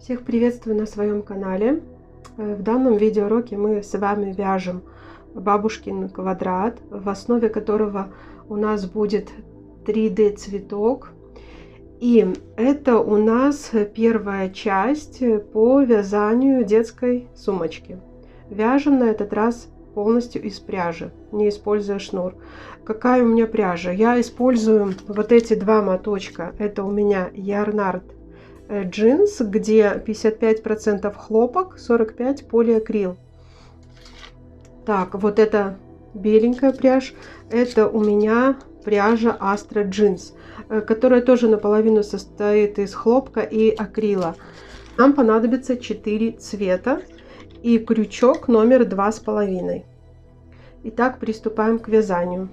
Всех приветствую на своем канале. В данном видеоуроке мы с вами вяжем бабушкин квадрат, в основе которого у нас будет 3D цветок. И это у нас первая часть по вязанию детской сумочки. Вяжем на этот раз полностью из пряжи, не используя шнур. Какая у меня пряжа? Я использую вот эти два моточка. Это у меня Yarnart джинс, где 55% хлопок, 45% полиакрил. Так, вот это беленькая пряжа, это у меня пряжа Astra Jeans, которая тоже наполовину состоит из хлопка и акрила. Нам понадобится 4 цвета и крючок номер 2,5. Итак, приступаем к вязанию.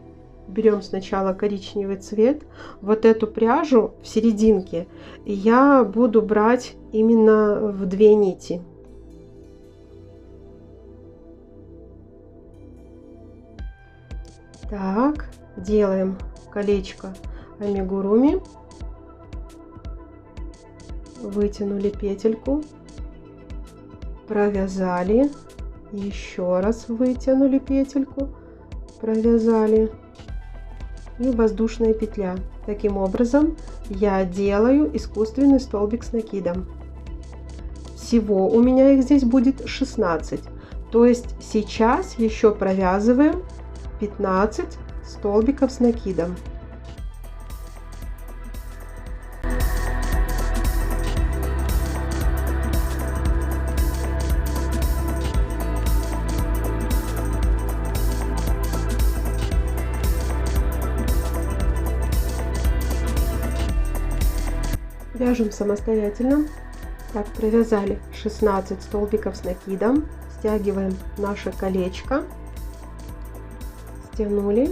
Берем сначала коричневый цвет. Вот эту пряжу в серединке я буду брать именно в 2 нити. Так, делаем колечко амигуруми. Вытянули петельку, провязали, еще раз вытянули петельку, провязали. И воздушная петля. Таким образом я делаю искусственный столбик с накидом. Всего у меня их здесь будет 16. То есть сейчас еще провязываем 15 столбиков с накидом. Вяжем самостоятельно. Так, провязали 16 столбиков с накидом, стягиваем наше колечко, стянули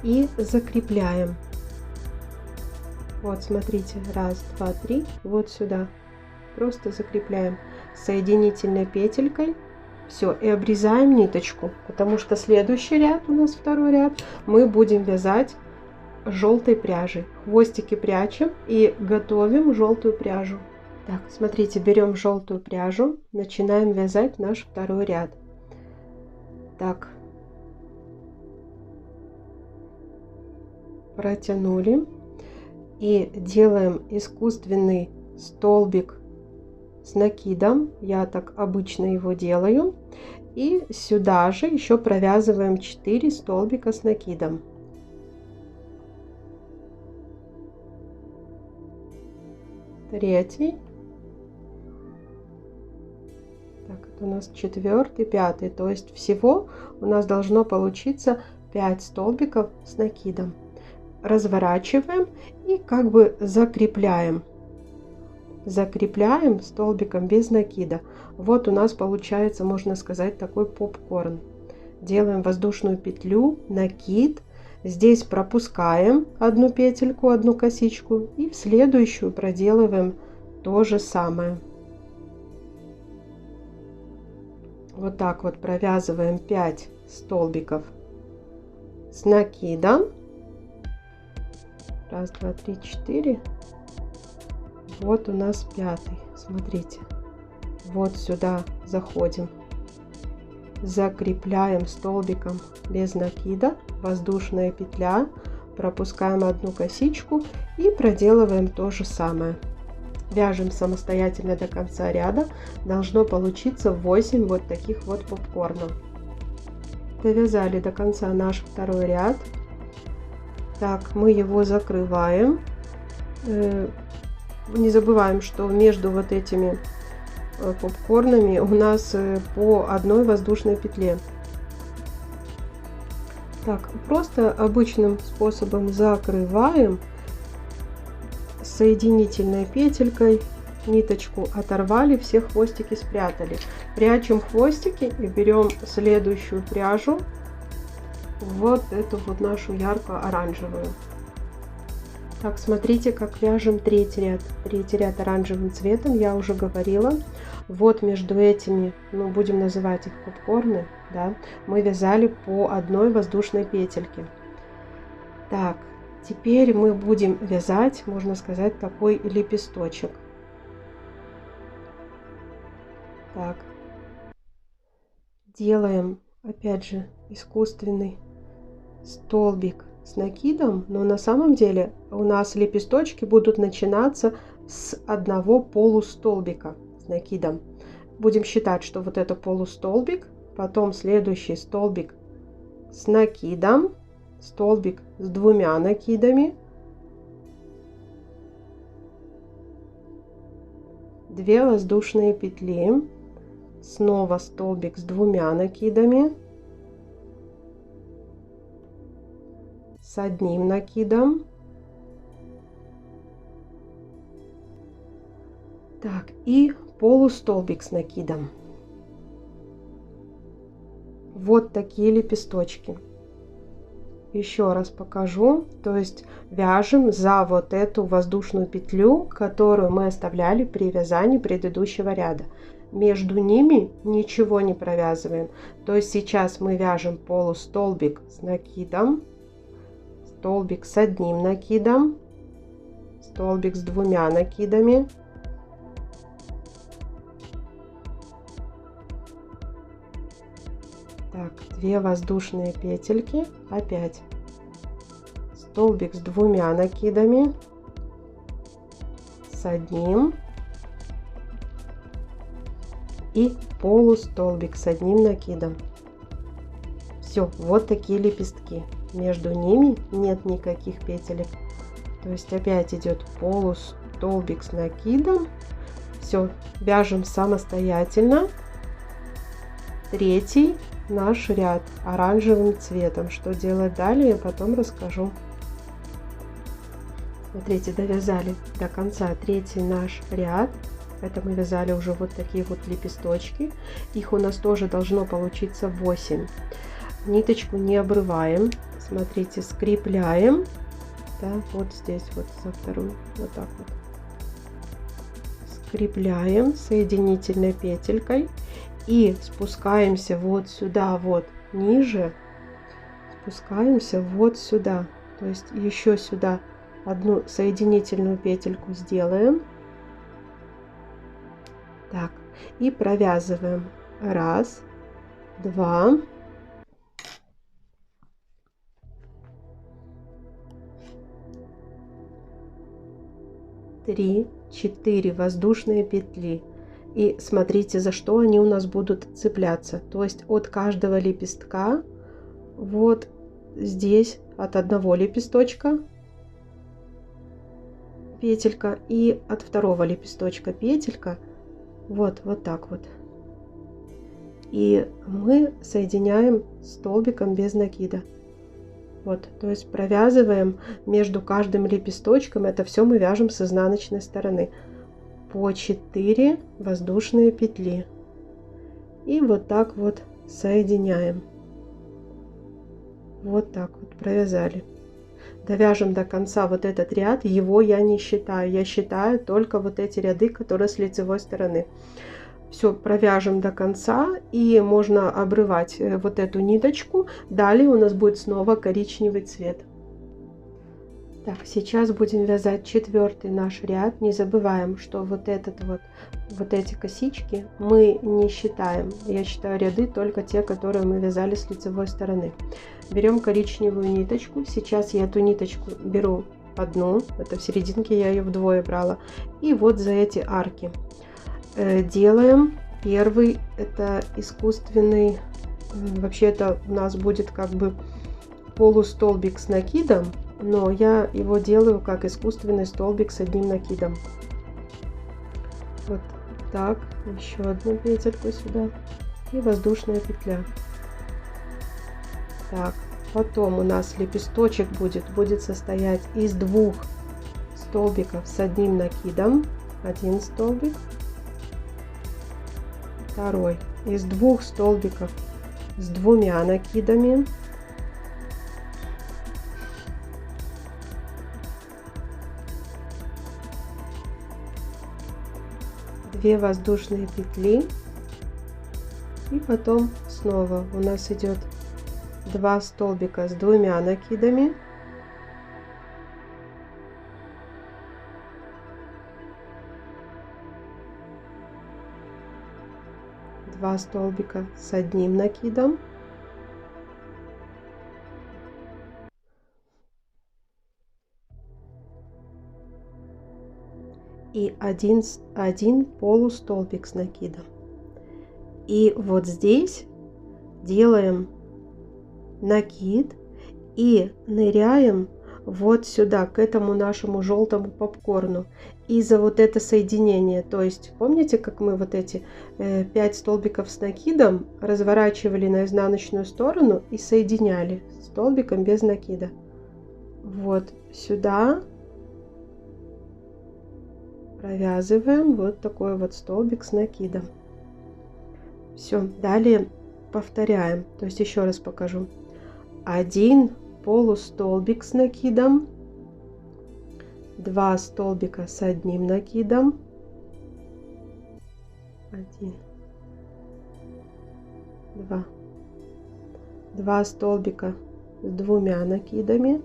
и закрепляем. Вот, смотрите, раз, два, три, вот сюда, просто закрепляем соединительной петелькой. Все, и обрезаем ниточку, потому что следующий ряд, у нас второй ряд, мы будем вязать желтой пряжи. Хвостики прячем и готовим желтую пряжу. Так, смотрите, берем желтую пряжу, начинаем вязать наш второй ряд. Так, протянули и делаем искусственный столбик с накидом. Я так обычно его делаю. И сюда же еще провязываем 4 столбика с накидом. Третий. Так, это у нас 4-й, 5-й. То есть всего у нас должно получиться 5 столбиков с накидом. Разворачиваем и как бы закрепляем. Закрепляем столбиком без накида. Вот у нас получается, можно сказать, такой попкорн. Делаем воздушную петлю, накид. Здесь пропускаем одну петельку, одну косичку и в следующую проделываем то же самое. Вот так вот провязываем 5 столбиков с накидом. Раз, два, три, 4. Вот у нас 5-й. Смотрите. Вот сюда заходим. Закрепляем столбиком без накида, воздушная петля, пропускаем одну косичку и проделываем то же самое. Вяжем самостоятельно до конца ряда. Должно получиться 8 вот таких вот попкорнов. Довязали до конца наш второй ряд. Так, мы его закрываем. Не забываем, что между вот этими попкорнами у нас по одной воздушной петле. Так, просто обычным способом закрываем соединительной петелькой, ниточку оторвали, все хвостики спрятали. Прячем хвостики и берем следующую пряжу, вот эту вот нашу ярко-оранжевую. Так, смотрите, как вяжем третий ряд. Третий ряд оранжевым цветом, я уже говорила. Вот между этими, ну, будем называть их попкорны, да, мы вязали по одной воздушной петельке. Так, теперь мы будем вязать, можно сказать, такой лепесточек. Так, делаем опять же искусственный столбик с накидом, но на самом деле у нас лепесточки будут начинаться с одного полустолбика с накидом. Будем считать, что вот это полустолбик, потом следующий столбик с накидом, столбик с двумя накидами, 2 воздушные петли, снова столбик с двумя накидами, с одним накидом. Так, и полустолбик с накидом. Вот такие лепесточки. Еще раз покажу. То есть вяжем за вот эту воздушную петлю, которую мы оставляли при вязании предыдущего ряда. Между ними ничего не провязываем. То есть сейчас мы вяжем полустолбик с накидом, столбик с одним накидом, столбик с двумя накидами, так, 2 воздушные петельки, опять столбик с двумя накидами, с одним и полустолбик с одним накидом. Все, вот такие лепестки. Между ними нет никаких петелек. То есть опять идет полустолбик с накидом. Все, вяжем самостоятельно. Третий наш ряд оранжевым цветом. Что делать далее, потом расскажу. Смотрите, довязали до конца третий наш ряд. Это мы вязали уже вот такие вот лепесточки. Их у нас тоже должно получиться 8. Ниточку не обрываем. Смотрите, скрепляем. Да, вот здесь вот за вторую. Вот так вот. Скрепляем соединительной петелькой. И спускаемся вот сюда, вот ниже. Спускаемся вот сюда. То есть еще сюда одну соединительную петельку сделаем. Так, и провязываем 1, 2, 3, 4 воздушные петли. И смотрите, за что они у нас будут цепляться. То есть от каждого лепестка, вот здесь от одного лепесточка петелька, и от второго лепесточка петелька, вот так вот. И мы соединяем столбиком без накида. Вот, то есть провязываем между каждым лепесточком, это все мы вяжем с изнаночной стороны, по 4 воздушные петли. И вот так вот соединяем. Вот так вот провязали. Довяжем до конца вот этот ряд, его я не считаю, я считаю только вот эти ряды, которые с лицевой стороны. Все провяжем до конца, и можно обрывать вот эту ниточку. Далее у нас будет снова коричневый цвет. Так, сейчас будем вязать 4-й наш ряд. Не забываем, что вот эти косички мы не считаем. Я считаю ряды только те, которые мы вязали с лицевой стороны. Берем коричневую ниточку. Сейчас я эту ниточку беру одну, это в серединке я ее вдвое брала. И вот за эти арки делаем первый, это искусственный, вообще это у нас будет как бы полустолбик с накидом, но я его делаю как искусственный столбик с одним накидом. Вот так, еще одну петельку сюда и воздушная петля. Так, потом у нас лепесточек будет состоять из 2 столбиков с одним накидом, один столбик, второй из 2 столбиков с 2 накидами, две воздушные петли, и потом снова у нас идет 2 столбика с 2 накидами, 2 столбика с одним накидом и один полустолбик с накидом. И вот здесь делаем накид и ныряем вот сюда, к этому нашему желтому попкорну. И за вот это соединение, то есть помните, как мы вот эти 5 столбиков с накидом разворачивали на изнаночную сторону и соединяли столбиком без накида. Вот сюда провязываем вот такой вот столбик с накидом. Все, далее повторяем, то есть еще раз покажу. 1 полустолбик с накидом, 2 столбика с одним накидом, 1, 2 столбика с двумя накидами,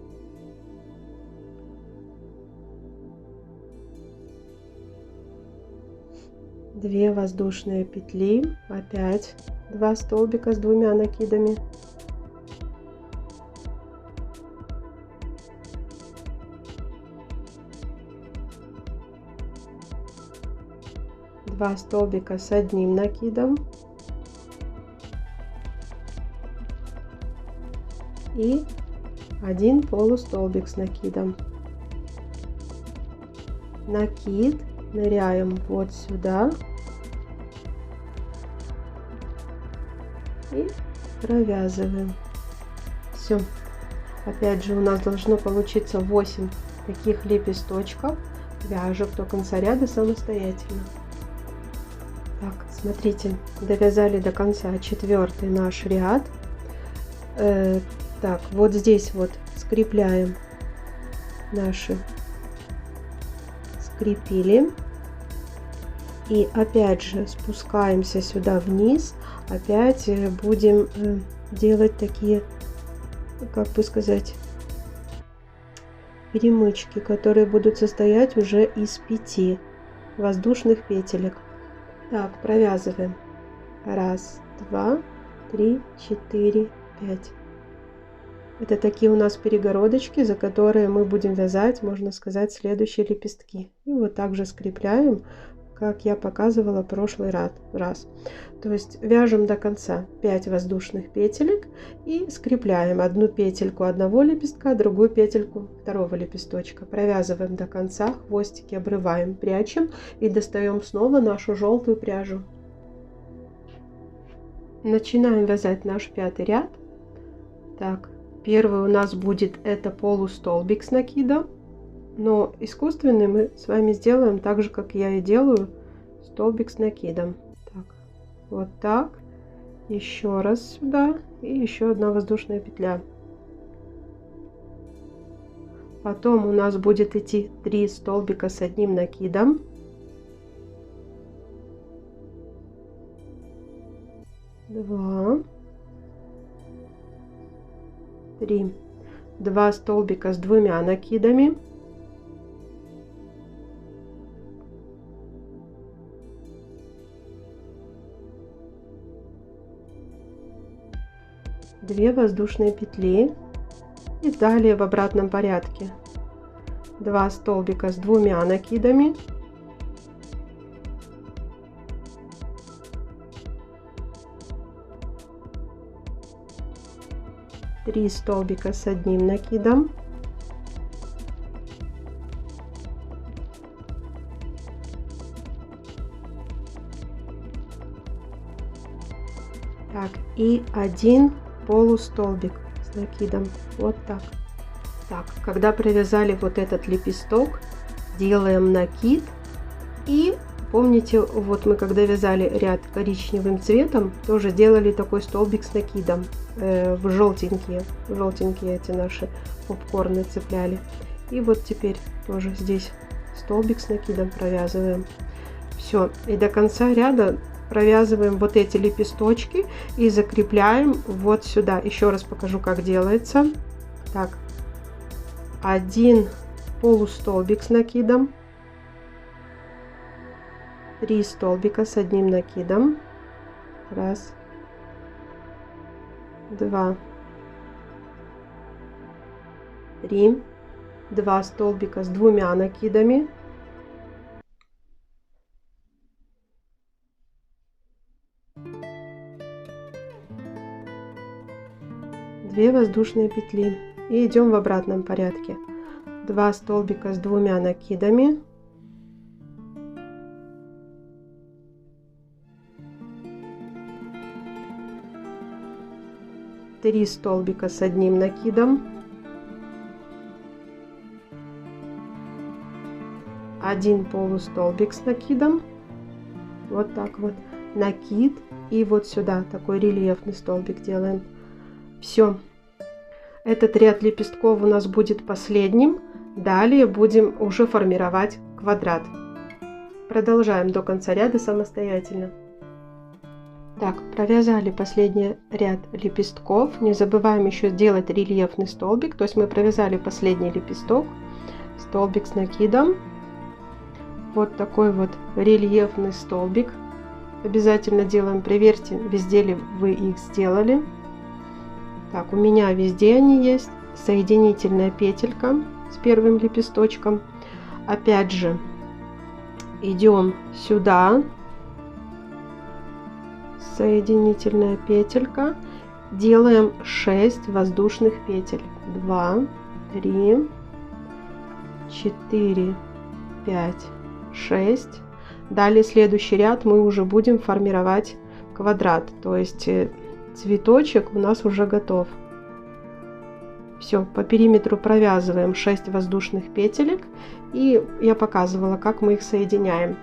2 воздушные петли, опять 2 столбика с двумя накидами, 2 столбика с одним накидом и 1 полустолбик с накидом. Накид, ныряем вот сюда и провязываем. Все. Опять же у нас должно получиться 8 таких лепесточков. Вяжем до конца ряда самостоятельно. Так, смотрите, довязали до конца 4-й наш ряд. Так, вот здесь вот скрепляем наши, скрепили. И опять же спускаемся сюда вниз. Опять будем делать такие, как бы сказать, перемычки, которые будут состоять уже из 5 воздушных петелек. Так, провязываем. 1, 2, 3, 4, 5. Это такие у нас перегородочки, за которые мы будем вязать, можно сказать, следующие лепестки. И вот также скрепляем, как я показывала в прошлый раз. То есть вяжем до конца 5 воздушных петелек и скрепляем одну петельку одного лепестка, другую петельку второго лепесточка. Провязываем до конца, хвостики обрываем, прячем и достаем снова нашу желтую пряжу. Начинаем вязать наш 5-й ряд. Так, первый у нас будет это полустолбик с накидом. Но искусственный мы с вами сделаем так же, как я и делаю, столбик с накидом. Так, вот так, еще раз сюда и еще одна воздушная петля. Потом у нас будет идти 3 столбика с одним накидом. Два, 3, 2 столбика с двумя накидами. 2 воздушные петли и далее в обратном порядке 2 столбика с двумя накидами, 3 столбика с одним накидом, 1 полустолбик с накидом. Вот так. Так, когда провязали вот этот лепесток, делаем накид. И помните, вот мы когда вязали ряд коричневым цветом, тоже делали такой столбик с накидом в желтенькие эти наши попкорны цепляли. И вот теперь тоже здесь столбик с накидом провязываем. Все, и до конца ряда провязываем вот эти лепесточки и закрепляем вот сюда. Еще раз покажу, как делается. Так, 1 полустолбик с накидом, 3 столбика с одним накидом, Раз, два, три. 2 столбика с 2 накидами. 2 воздушные петли. И идем в обратном порядке. 2 столбика с 2 накидами. 3 столбика с 1 накидом. 1 полустолбик с накидом. Вот так вот. Накид. И вот сюда такой рельефный столбик делаем. Все. Этот ряд лепестков у нас будет последним. Далее будем уже формировать квадрат. Продолжаем до конца ряда самостоятельно. Так, провязали последний ряд лепестков. Не забываем еще делать рельефный столбик. То есть мы провязали последний лепесток. Столбик с накидом. Вот такой вот рельефный столбик. Обязательно делаем, проверьте, везде ли вы их сделали. Так, у меня везде они есть. Соединительная петелька с первым лепесточком. Опять же, идем сюда. Соединительная петелька. Делаем 6 воздушных петель. 2, 3, 4, 5, 6. Далее следующий ряд мы уже будем формировать квадрат. То есть цветочек у нас уже готов. Все, по периметру провязываем 6 воздушных петелек. И я показывала, как мы их соединяем.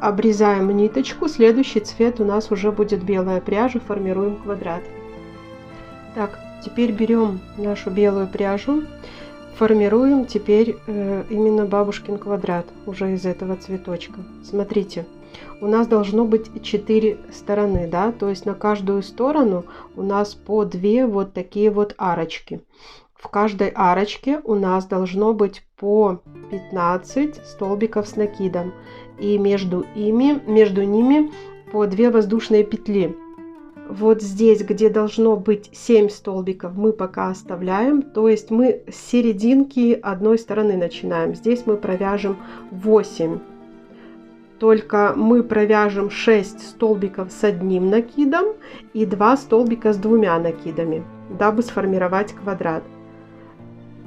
Обрезаем ниточку. Следующий цвет у нас уже будет белая пряжа. Формируем квадрат. Так, теперь берем нашу белую пряжу. Формируем теперь именно бабушкин квадрат уже из этого цветочка. Смотрите, у нас должно быть 4 стороны, да, то есть на каждую сторону у нас по 2 вот такие вот арочки. В каждой арочке у нас должно быть по 15 столбиков с накидом. И между ними по 2 воздушные петли. Вот здесь, где должно быть 7 столбиков, мы пока оставляем. То есть мы с серединки одной стороны начинаем. Здесь мы провяжем 8. Только мы провяжем 6 столбиков с 1 накидом и 2 столбика с 2 накидами, дабы сформировать квадрат.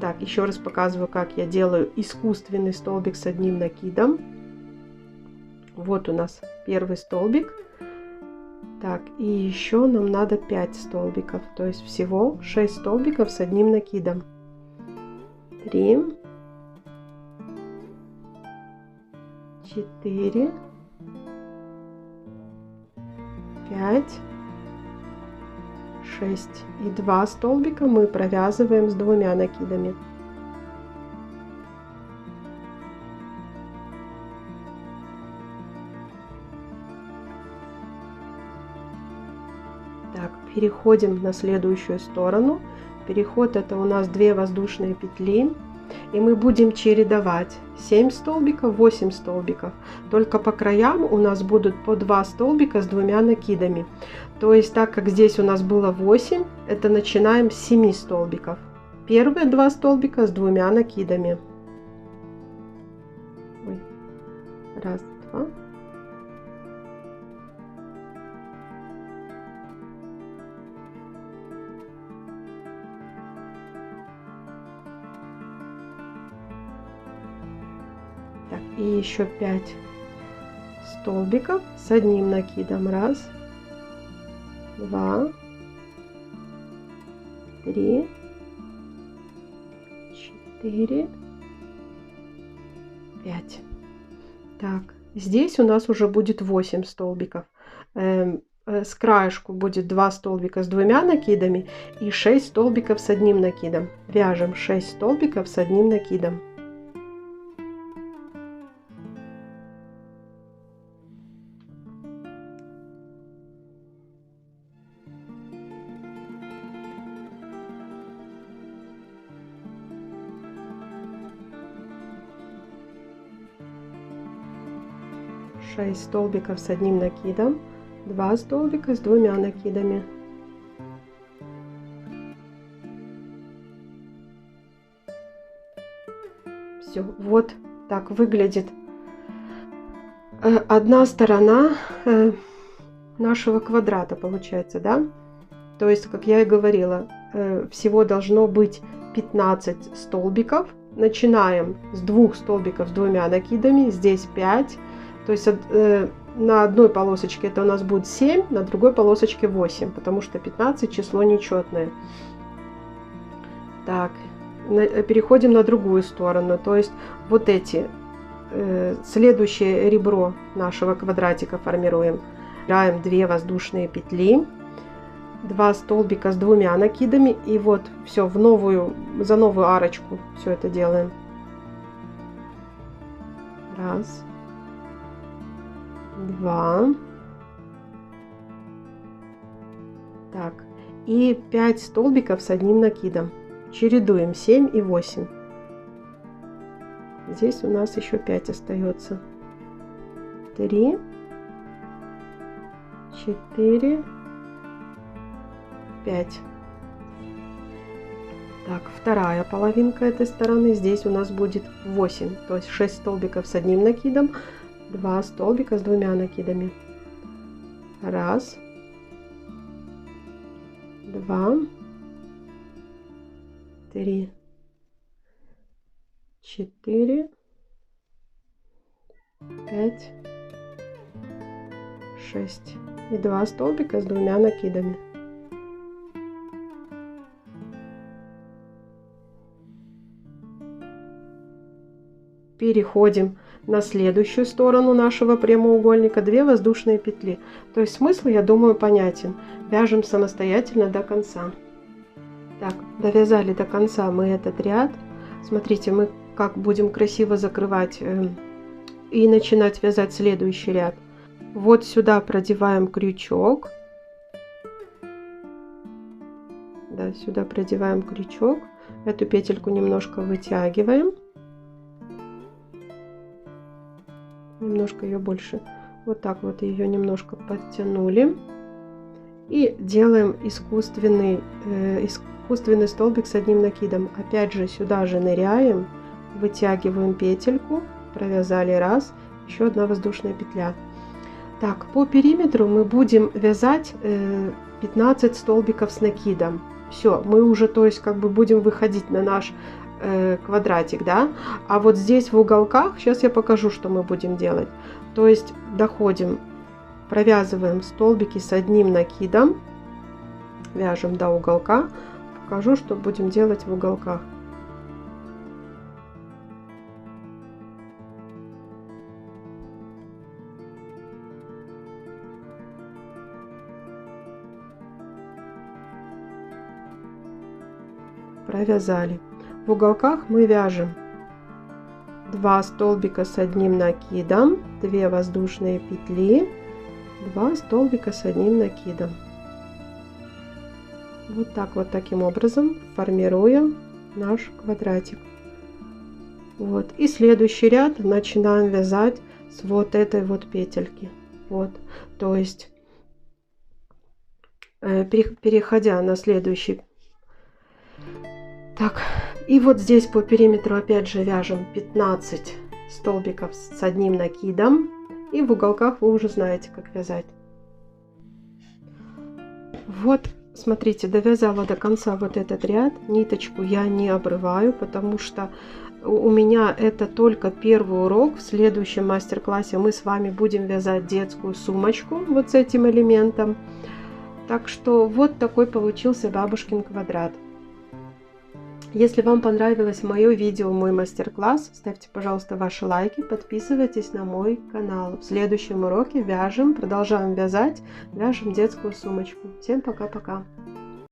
Так, еще раз показываю, как я делаю искусственный столбик с 1 накидом. Вот у нас первый столбик. Так, и еще нам надо 5 столбиков, то есть всего 6 столбиков с 1 накидом. 3, 4, 5, 6 и 2 столбика мы провязываем с 2 накидами. Так, переходим на следующую сторону. Переход — это у нас 2 воздушные петли. И мы будем чередовать 7 столбиков, 8 столбиков. Только по краям у нас будут по 2 столбика с 2 накидами. То есть, так как здесь у нас было 8, это начинаем с 7 столбиков. Первые 2 столбика с 2 накидами. Раз, два. Так, и еще 5 столбиков с 1 накидом. Раз, 2, 3, 4, 5. Так, здесь у нас уже будет 8 столбиков. С краешку будет 2 столбика с 2 накидами и 6 столбиков с 1 накидом. Вяжем 6 столбиков с 1 накидом. Столбиков с 1 накидом. 2 столбика с 2 накидами. Все, вот так выглядит одна сторона нашего квадрата, получается, да? То есть, как я и говорила, всего должно быть 15 столбиков. Начинаем с 2 столбиков с 2 накидами, здесь 5. То есть на одной полосочке это у нас будет 7, на другой полосочке 8, потому что 15 число нечетное. Так, переходим на другую сторону. То есть вот эти, следующее ребро нашего квадратика формируем. Набираем 2 воздушные петли. 2 столбика с 2 накидами, и вот все в за новую арочку все это делаем. 1, 2, так, и 5 столбиков с 1 накидом. Чередуем 7 и 8. Здесь у нас еще 5 остается. 3, 4, 5. Так, вторая половинка этой стороны. Здесь у нас будет 8, то есть 6 столбиков с 1 накидом, 2 столбика с 2 накидами. 1, 2, 3, 4, 5, 6 и 2 столбика с 2 накидами. Переходим на следующую сторону нашего прямоугольника, 2 воздушные петли. То есть смысл, я думаю, понятен. Вяжем самостоятельно до конца. Так, довязали до конца мы этот ряд. Смотрите, мы как будем красиво закрывать и начинать вязать следующий ряд. Вот сюда продеваем крючок. Да, сюда продеваем крючок. Эту петельку немножко вытягиваем. Немножко ее больше. Вот так вот ее немножко подтянули. И делаем искусственный столбик с 1 накидом. Опять же сюда же ныряем, вытягиваем петельку, провязали 1, еще 1 воздушная петля. Так, по периметру мы будем вязать 15 столбиков с накидом. Все, мы уже, то есть, как бы будем выходить на наш квадратик, да. А вот здесь в уголках, сейчас я покажу, что мы будем делать. То есть доходим, провязываем столбики с 1 накидом, вяжем до уголка. Покажу, что будем делать в уголках. Провязали. В уголках мы вяжем 2 столбика с 1 накидом, 2 воздушные петли, 2 столбика с 1 накидом. Вот так вот, таким образом формируем наш квадратик. Вот, и следующий ряд начинаем вязать с вот этой вот петельки. Вот, то есть переходя на следующий. Так, и вот здесь по периметру опять же вяжем 15 столбиков с 1 накидом, и в уголках вы уже знаете, как вязать. Вот, смотрите, довязала до конца вот этот ряд. Ниточку я не обрываю, потому что у меня это только первый урок. В следующем мастер-классе мы с вами будем вязать детскую сумочку вот с этим элементом. Так что вот такой получился бабушкин квадрат. Если вам понравилось мое видео, мой мастер-класс, ставьте, пожалуйста, ваши лайки, подписывайтесь на мой канал. В следующем уроке вяжем, продолжаем вязать, вяжем детскую сумочку. Всем пока-пока!